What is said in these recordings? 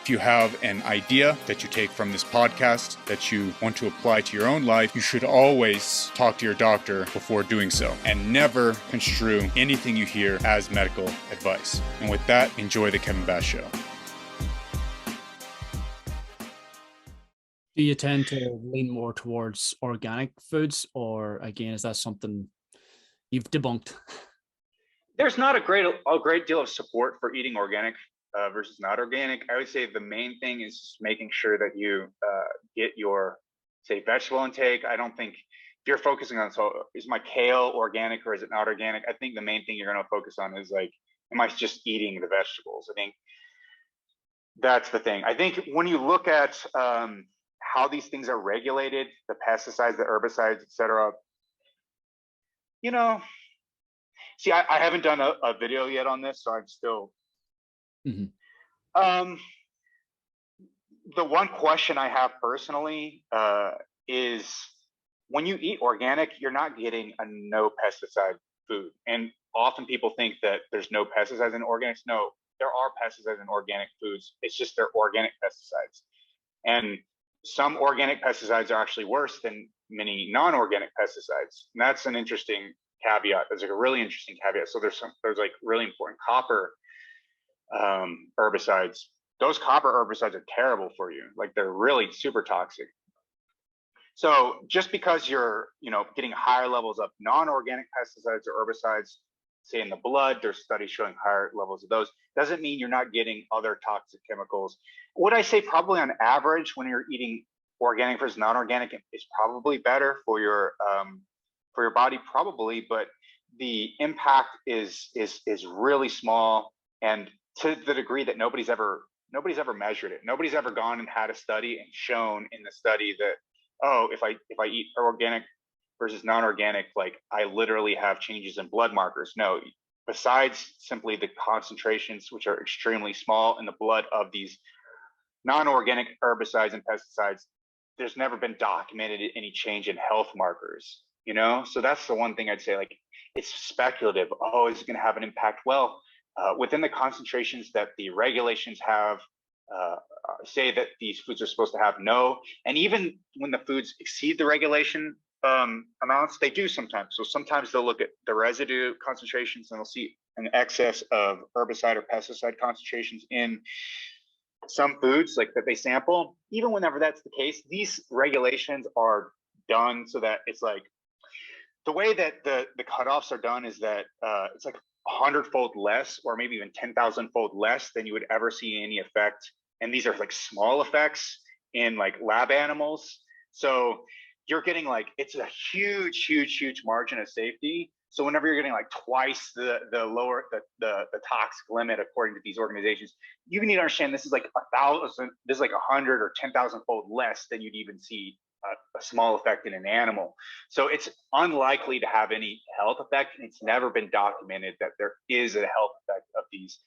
If you have an idea that you take from this podcast that you want to apply to your own life, you should always talk to your doctor before doing so, and never construe anything you hear as medical advice. And with that, enjoy the Kevin Bass Show. Do you tend to lean more towards organic foods, or again, is that something you've debunked? There's not a great deal of support for eating organic versus not organic. I would say the main thing is making sure that you get your, say, vegetable intake. I don't think if you're focusing on, so is my kale organic or is it not organic? I think the main thing you're going to focus on is like, am I just eating the vegetables? I think that's the thing. I think when you look at how these things are regulated, the pesticides, the herbicides, etc. You know, see, I haven't done a video yet on this, so I'm still. The one question I have personally is when you eat organic, you're not getting a no pesticide food. And often people think that there's no pesticides in organics. No, there are pesticides in organic foods. It's just they're organic pesticides. And some organic pesticides are actually worse than many non-organic pesticides. And that's an interesting caveat. There's like a really interesting caveat. So there's like really important copper herbicides. Those copper herbicides are terrible for you. Like they're really super toxic. So just because you're, getting higher levels of non-organic pesticides or herbicides, say in the blood, there's studies showing higher levels of those, doesn't mean you're not getting other toxic chemicals. Would I say probably on average when you're eating organic versus non-organic, it's probably better for your body, probably, but the impact is really small, and to the degree that nobody's ever measured it. Nobody's ever gone and had a study and shown in the study that, oh, if I eat organic versus non-organic, like I literally have changes in blood markers. No, besides simply the concentrations, which are extremely small in the blood of these non-organic herbicides and pesticides, there's never been documented any change in health markers, So that's the one thing I'd say, like, it's speculative. Oh, is it going to have an impact? Well, within the concentrations that the regulations have, say that these foods are supposed to have, no. And even when the foods exceed the regulation amounts, they do sometimes. So sometimes they'll look at the residue concentrations and they'll see an excess of herbicide or pesticide concentrations in some foods like that they sample. Even whenever that's the case, these regulations are done so that it's like, the way that the cutoffs are done is that it's like 100-fold less, or maybe even 10,000-fold less than you would ever see any effect. And these are like small effects in like lab animals. So you're getting like, it's a huge margin of safety. So whenever you're getting like twice the lower, the toxic limit, according to these organizations, you need to understand this is like 1,000, this is like 100 or 10,000-fold less than you'd even see a small effect in an animal. So it's unlikely to have any health effect, and it's never been documented that there is a health effect of these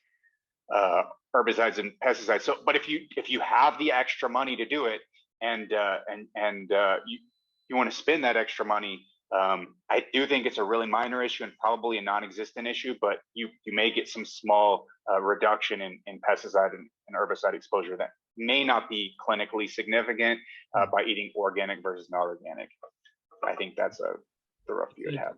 herbicides and pesticides. So, but if you have the extra money to do it, and you want to spend that extra money, I do think it's a really minor issue and probably a non-existent issue, but you may get some small reduction in pesticide and herbicide exposure that may not be clinically significant by eating organic versus non-organic. I think that's the rough view I'd have.